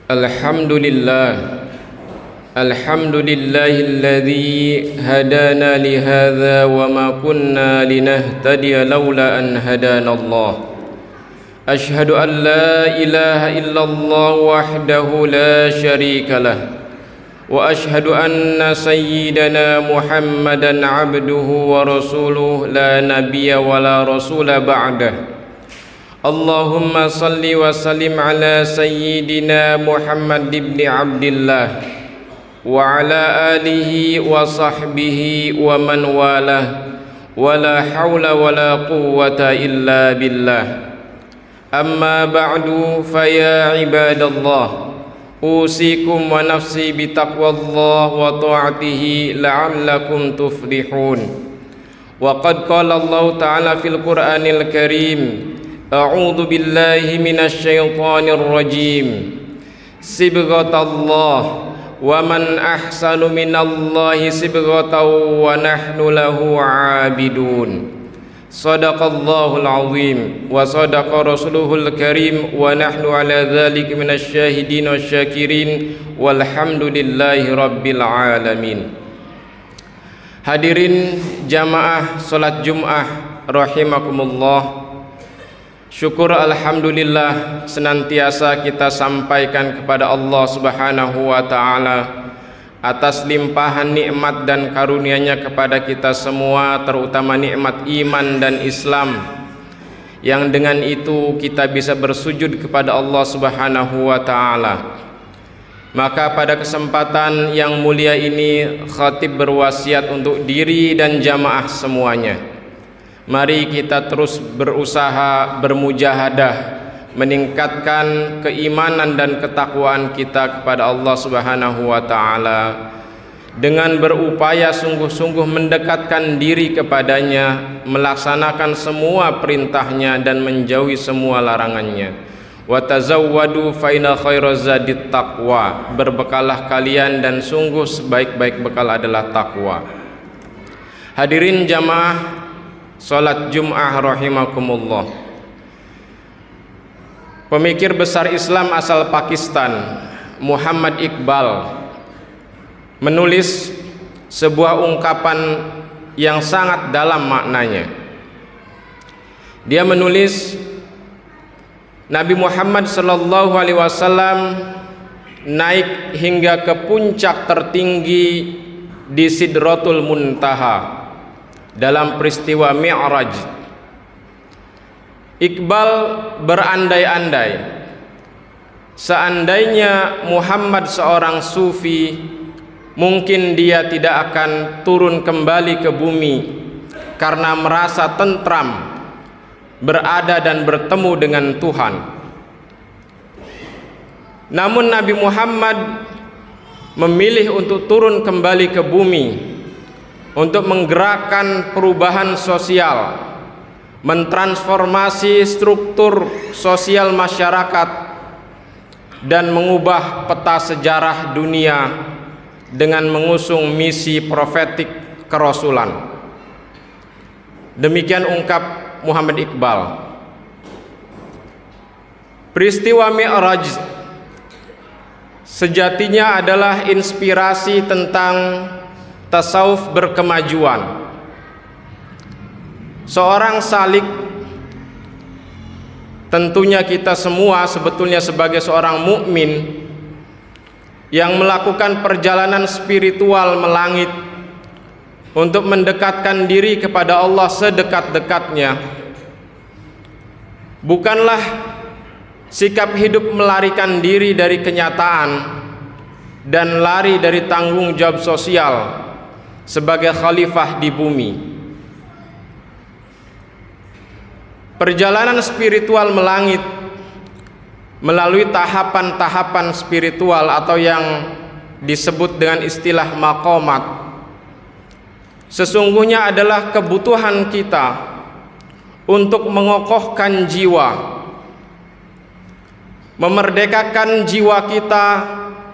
Alhamdulillah alladzi hadana li hadza wa ma kunna linahtadiya laula an hadana Allah. Ashhadu an la ilaha illallah wahdahu la syarika lah wa ashhadu anna sayyidana Muhammadan abduhu wa rasuluh la nabiyya wa la rasula ba'dah. Allahumma salli wa sallim ala sayyidina Muhammad ibn Abdillah wa ala alihi wa sahbihi wa man walah wa la hawla wa la quwwata illa billah. Amma ba'du, faya ibadallah, usikum wa nafsi bitaqwallah wa ta'atihi la'allakum tuflihun. Wa qad qala Allah ta'ala fil Qur'anil Karim, a'udzu billahi minasy syaithanir rajim. Sibghatallah wa man ahsanu minallahi sibghatan wa nahnu lahu 'abidun. Shadaqallahul azim wa sadaqa rasuluhul karim wa nahnu ala dzalika minasy syahidin wasyakirin walhamdulillahi rabbil alamin. Hadirin jamaah salat Jumat rahimakumullah. Syukur alhamdulillah senantiasa kita sampaikan kepada Allah Subhanahu wa ta'ala atas limpahan nikmat dan karunia-Nya kepada kita semua, terutama nikmat iman dan Islam, yang dengan itu kita bisa bersujud kepada Allah Subhanahu wa ta'ala. Maka pada kesempatan yang mulia ini, khatib berwasiat untuk diri dan jamaah semuanya, mari kita terus berusaha bermujahadah meningkatkan keimanan dan ketakwaan kita kepada Allah Subhanahu wa ta'ala dengan berupaya sungguh-sungguh mendekatkan diri kepadanya, melaksanakan semua perintahnya dan menjauhi semua larangannya. Wa tazawwadu fa inna khairaz zadit taqwa, berbekalah kalian dan sungguh sebaik-baik bekal adalah takwa. Hadirin jamaah salat Jumat rahimakumullah. Pemikir besar Islam asal Pakistan, Muhammad Iqbal, menulis sebuah ungkapan yang sangat dalam maknanya. Dia menulis, Nabi Muhammad sallallahu alaihi wasallam naik hingga ke puncak tertinggi di Sidratul Muntaha dalam peristiwa Mi'raj. Iqbal berandai-andai, seandainya Muhammad seorang sufi, mungkin dia tidak akan turun kembali ke bumi karena merasa tentram berada dan bertemu dengan Tuhan. Namun Nabi Muhammad memilih untuk turun kembali ke bumi untuk menggerakkan perubahan sosial, mentransformasi struktur sosial masyarakat, dan mengubah peta sejarah dunia dengan mengusung misi profetik kerasulan. Demikian ungkap Muhammad Iqbal. Peristiwa Mi'raj sejatinya adalah inspirasi tentang tasawuf berkemajuan. Seorang salik, tentunya kita semua sebetulnya sebagai seorang mukmin yang melakukan perjalanan spiritual melangit untuk mendekatkan diri kepada Allah sedekat-dekatnya, bukanlah sikap hidup melarikan diri dari kenyataan dan lari dari tanggung jawab sosial sebagai khalifah di bumi. Perjalanan spiritual melangit melalui tahapan-tahapan spiritual atau yang disebut dengan istilah maqamat, sesungguhnya adalah kebutuhan kita untuk mengokohkan jiwa, memerdekakan jiwa kita,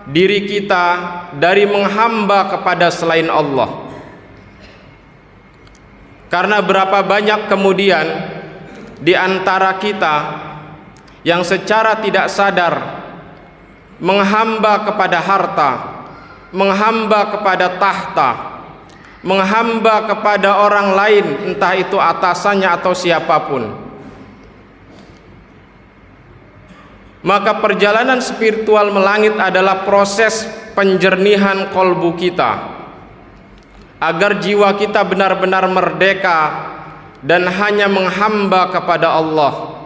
diri kita dari menghamba kepada selain Allah. Karena berapa banyak kemudian di antara kita yang secara tidak sadar menghamba kepada harta, menghamba kepada tahta, menghamba kepada orang lain, entah itu atasannya atau siapapun. Maka perjalanan spiritual melangit adalah proses penjernihan kolbu kita, agar jiwa kita benar-benar merdeka dan hanya menghamba kepada Allah.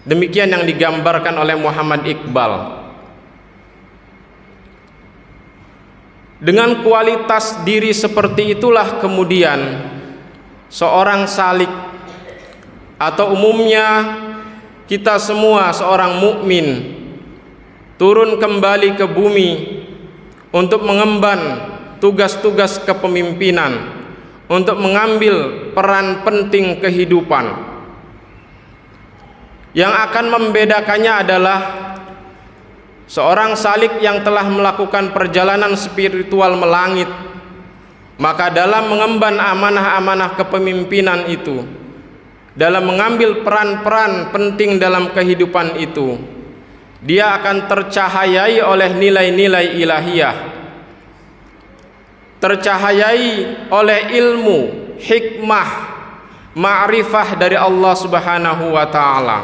Demikian yang digambarkan oleh Muhammad Iqbal. Dengan kualitas diri seperti itulah kemudian seorang salik, atau umumnya kita semua seorang mukmin, turun kembali ke bumi untuk mengemban tugas-tugas kepemimpinan, untuk mengambil peran penting kehidupan. Yang akan membedakannya adalah seorang salik yang telah melakukan perjalanan spiritual melangit, maka dalam mengemban amanah-amanah kepemimpinan itu, dalam mengambil peran-peran penting dalam kehidupan itu, dia akan tercahayai oleh nilai-nilai ilahiyah, tercahayai oleh ilmu, hikmah, ma'rifah dari Allah Subhanahu wa ta'ala.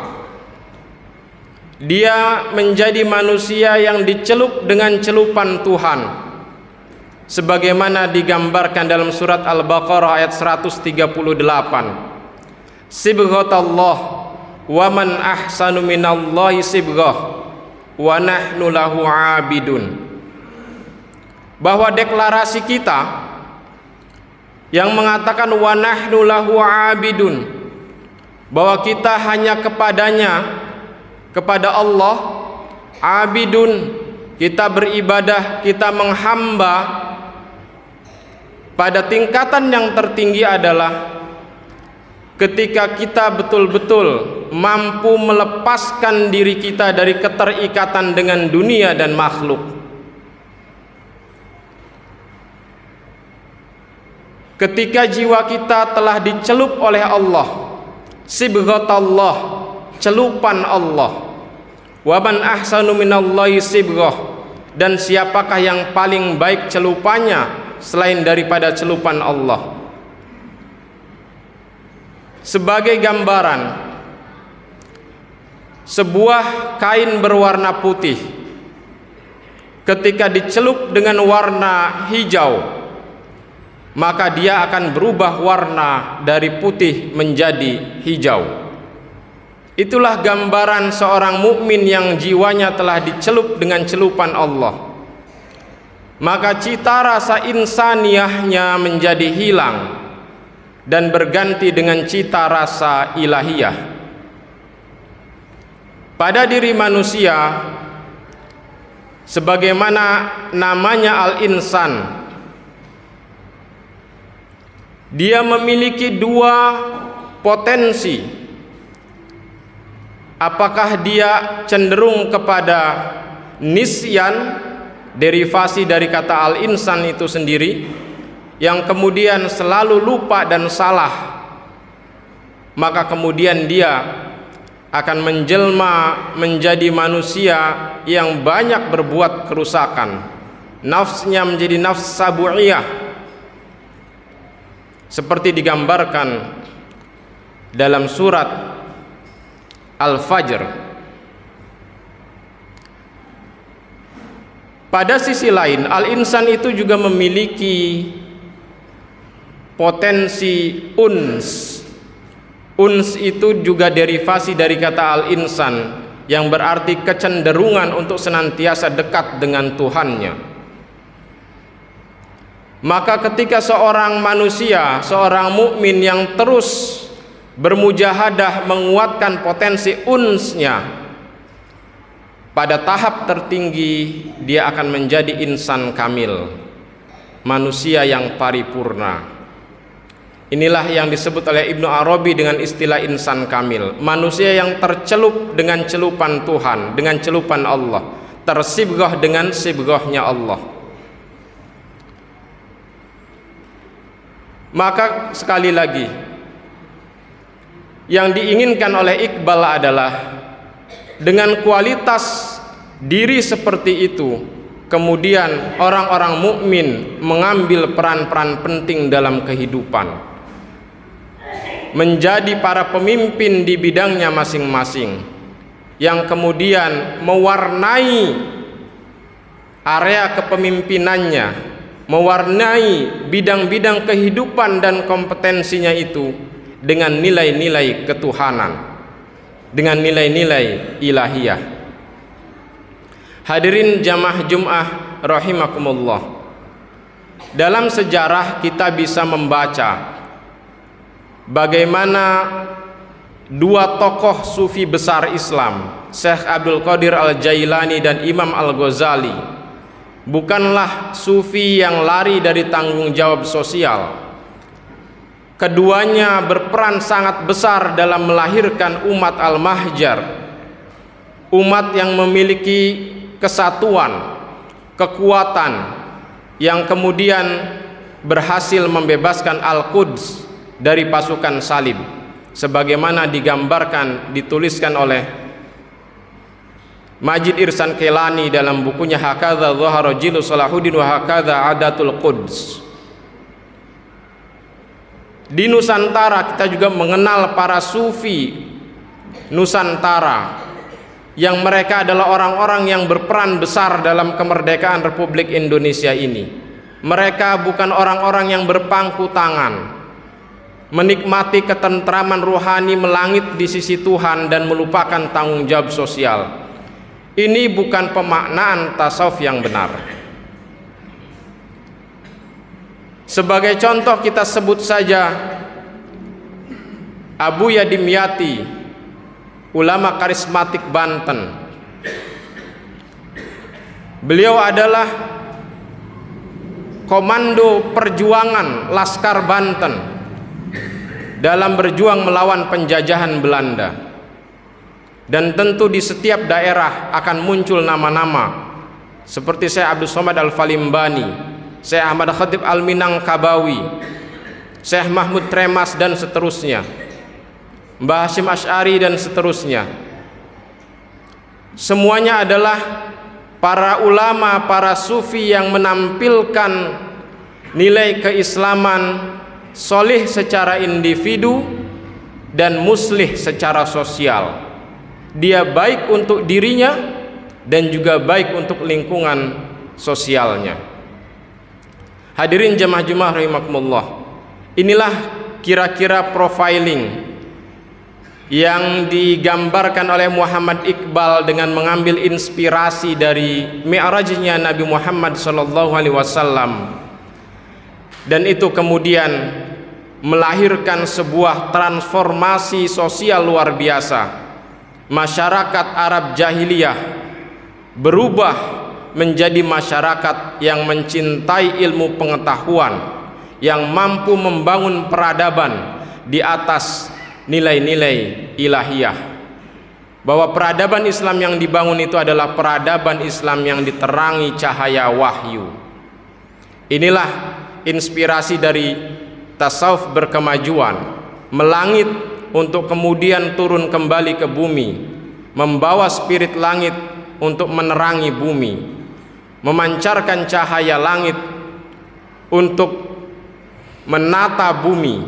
Dia menjadi manusia yang dicelup dengan celupan Tuhan, sebagaimana digambarkan dalam surat Al-Baqarah ayat 138. Sibghatallah wa man ahsanu minallahi sibghah wa nahnu lahu abidun. Bahwa deklarasi kita yang mengatakan wa nahnu lahu abidun, bahwa kita hanya kepadanya, kepada Allah, abidun, kita beribadah, kita menghamba, pada tingkatan yang tertinggi adalah ketika kita betul-betul mampu melepaskan diri kita dari keterikatan dengan dunia dan makhluk. Ketika jiwa kita telah dicelup oleh Allah, sibghatallah, celupan Allah, wa man ahsanu minallahi sibghah, dan siapakah yang paling baik celupannya selain daripada celupan Allah. Sebagai gambaran, sebuah kain berwarna putih ketika dicelup dengan warna hijau, maka dia akan berubah warna dari putih menjadi hijau. Itulah gambaran seorang mukmin yang jiwanya telah dicelup dengan celupan Allah. Maka cita rasa insaniyahnya menjadi hilang dan berganti dengan cita rasa ilahiyah. Pada diri manusia, sebagaimana namanya al-insan, dia memiliki dua potensi. Apakah dia cenderung kepada nisyan, derivasi dari kata al-insan itu sendiri, yang kemudian selalu lupa dan salah, maka kemudian dia akan menjelma menjadi manusia yang banyak berbuat kerusakan, nafsnya menjadi nafs sabu'iyah, seperti digambarkan dalam surat Al-Fajr. Pada sisi lain, al-insan itu juga memiliki potensi uns. Uns itu juga derivasi dari kata al-insan, yang berarti kecenderungan untuk senantiasa dekat dengan Tuhannya. Maka ketika seorang manusia, seorang mukmin yang terus bermujahadah menguatkan potensi unsnya, pada tahap tertinggi dia akan menjadi insan kamil, manusia yang paripurna. Inilah yang disebut oleh Ibnu Arabi dengan istilah insan kamil, manusia yang tercelup dengan celupan Tuhan, dengan celupan Allah, tersibghah dengan sibghahnya Allah. Maka sekali lagi, yang diinginkan oleh Iqbal adalah dengan kualitas diri seperti itu, kemudian orang-orang mukmin mengambil peran-peran penting dalam kehidupan, menjadi para pemimpin di bidangnya masing-masing, yang kemudian mewarnai area kepemimpinannya, mewarnai bidang-bidang kehidupan dan kompetensinya itu dengan nilai-nilai ketuhanan, dengan nilai-nilai ilahiyah. Hadirin jamaah Jum'ah rahimakumullah, dalam sejarah kita bisa membaca bagaimana dua tokoh sufi besar Islam, Syekh Abdul Qadir Al-Jailani dan Imam Al-Ghazali, bukanlah sufi yang lari dari tanggung jawab sosial. Keduanya berperan sangat besar dalam melahirkan umat Al-Mahjar, umat yang memiliki kesatuan, kekuatan, yang kemudian berhasil membebaskan Al-Quds dari pasukan salib, sebagaimana digambarkan, dituliskan oleh Majid Irsan Kelani dalam bukunya Hakadha Dhahara Jilu Salahuddin wa Hakadha Adatul Quds. Di Nusantara kita juga mengenal para sufi Nusantara, yang mereka adalah orang-orang yang berperan besar dalam kemerdekaan Republik Indonesia ini. Mereka bukan orang-orang yang berpangku tangan, menikmati ketentraman ruhani melangit di sisi Tuhan dan melupakan tanggung jawab sosial. Ini bukan pemaknaan tasawuf yang benar. Sebagai contoh kita sebut saja Abu Yadimyati, ulama karismatik Banten. Beliau adalah komando perjuangan Laskar Banten dalam berjuang melawan penjajahan Belanda. Dan tentu di setiap daerah akan muncul nama-nama seperti Syekh Abdul Somad Al-Falimbani, Syekh Ahmad Khatib Al-Minangkabawi, Syekh Mahmud Tremas dan seterusnya, Mbah Hashim Asy'ari dan seterusnya. Semuanya adalah para ulama, para sufi yang menampilkan nilai keislaman, solih secara individu dan muslih secara sosial. Dia baik untuk dirinya dan juga baik untuk lingkungan sosialnya. Hadirin jamaah Jumat rahimakumullah, inilah kira-kira profiling yang digambarkan oleh Muhammad Iqbal dengan mengambil inspirasi dari mi'rajnya Nabi Muhammad SAW, dan itu kemudian melahirkan sebuah transformasi sosial luar biasa. Masyarakat Arab jahiliyah berubah menjadi masyarakat yang mencintai ilmu pengetahuan, yang mampu membangun peradaban di atas nilai-nilai ilahiyah. Bahwa peradaban Islam yang dibangun itu adalah peradaban Islam yang diterangi cahaya wahyu. Inilah inspirasi dari tasawuf berkemajuan, melangit untuk kemudian turun kembali ke bumi, membawa spirit langit untuk menerangi bumi, memancarkan cahaya langit untuk menata bumi,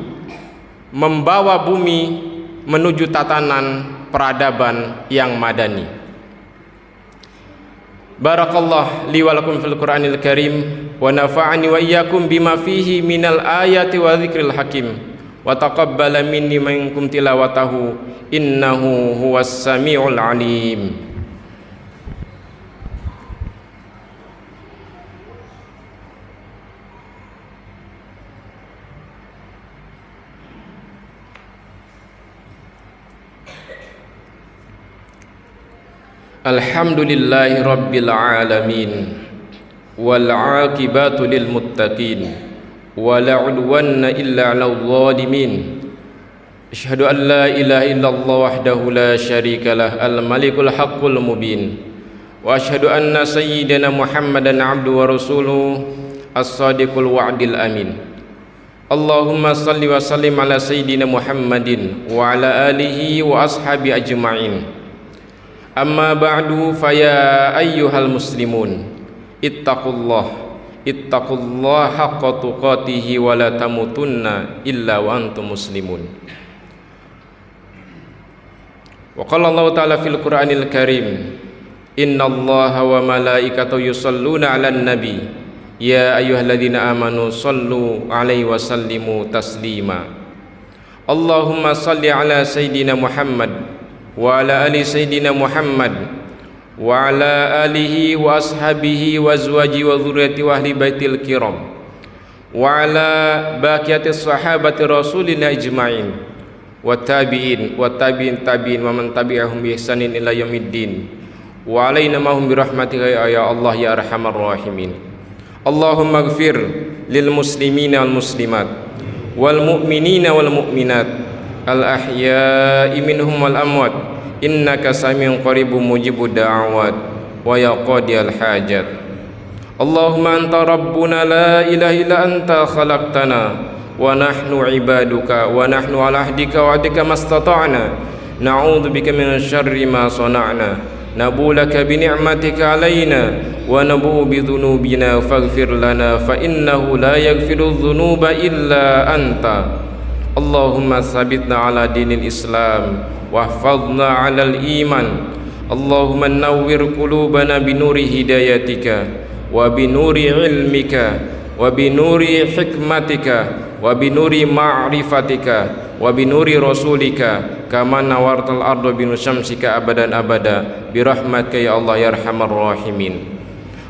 membawa bumi menuju tatanan peradaban yang madani. Barakallah li wa lakum fil Qur'anil Karim wa nafa'ani wa iyyakum bima fihi minal ayati wa dzikril hakim wa taqabbala minni minkum tilawatahu innahu huwas samiul alim. Alhamdulillahi rabbil alamin wal aqibatu lil muttaqin wa la udwana illa 'alal zalimin. Asyhadu an la ilaha illallah wahdahu la syarika lah al malikul haqqul mubin wa asyhadu anna sayyidana Muhammadan 'abduhu wa rasuluhu as-sadiqul wa'dil amin. Allahumma salli wa sallim ala sayyidina Muhammadin wa ala alihi wa ashabi ajma'in. Amma ba'du faya ayyuhal muslimun ittaqullaha haqqa tuqatihi wa la tamutunna illa wa antum muslimun. Wa qala Allah ta'ala fil Qur'anil Karim, innallaha wa malaikatahu yusholluna 'alan nabi ya ayyuhalladzina amanu shallu 'alaihi wa sallimu taslima. Allahumma shalli 'ala sayyidina Muhammad wa ala ali sayyidina Muhammad wa ala alihi wa ashabihi wa azwaji wa dzurriyyati wa ahli baitil kiram wa ala baqiyatis sahabati rasulina ijma'in wa tabi'in tabi'in wa man tabi'ahum bi ihsanin ila yaumiddin wa alaina mahum bi rahmatika ya Allah ya arhamar rahimin. Allahumma ighfir lil muslimina wal muslimat wal mu'minina wal mu'minat al ahya'i minhum wal amwat innaka samiun qaribun mujibud da'awat wa ya qadiyal hajat. Allahumma anta rabbuna la ilaha illa anta khalaqtana wa nahnu ibaduka wa nahnu ala ahdika wa ahdika mastata'na na'udzu bika min syarri ma sana'na nabulaka bi ni'matika alaina wa nabu bi dhunubina faghfir lana fa innahu la yaghfiru dhunuba illa anta. Allahumma sabitna ala dinil Islam wahfadna ala al-iman. Allahumma nawwir qulubana binuri hidayatika wa binuri ilmika wa binuri hikmatika wa binuri ma'rifatika wa binuri rasulika kama nawartal arda binur syamsika abadan abada birahmatika ya Allah ya arhamar rahimin.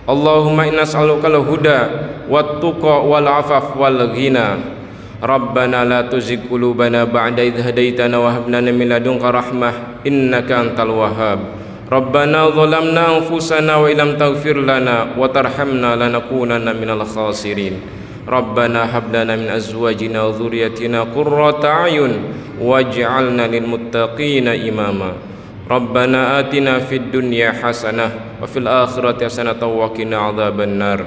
Allahumma inna nas'aluka al-huda wat tuqa wal afaf wal ghina. Rabbana la tuzigh qulubana ba'da idh hadaitana wa hab lana min ladunka rahmah innaka antal wahhab. Rabbana zalamna anfusana wa illam taghfir lana wa tarhamna lanakunanna minal khasirin. Rabbana hab lana min azwajina wa dhurriyyatina qurrata a'yun waj'alna lil muttaqina imama. Rabbana atina fid dunya hasanah wa fil akhirati hasanah wa qina adzaban nar.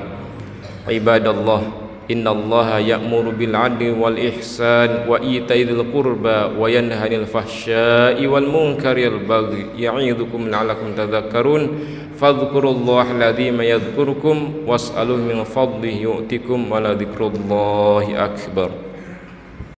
Ibadallah, innallaha ya'muru bil 'adli wal ihsan wa ita'i dzil qurba wa yanha 'anil fahsya'i wal munkari wal baghi ya'idzukum la'allakum tadhakkarun. Fadhkurullaha alladhima yadhkurukum was'aluhu min fadlihi yu'tikum wa la dzikrullahi akbar.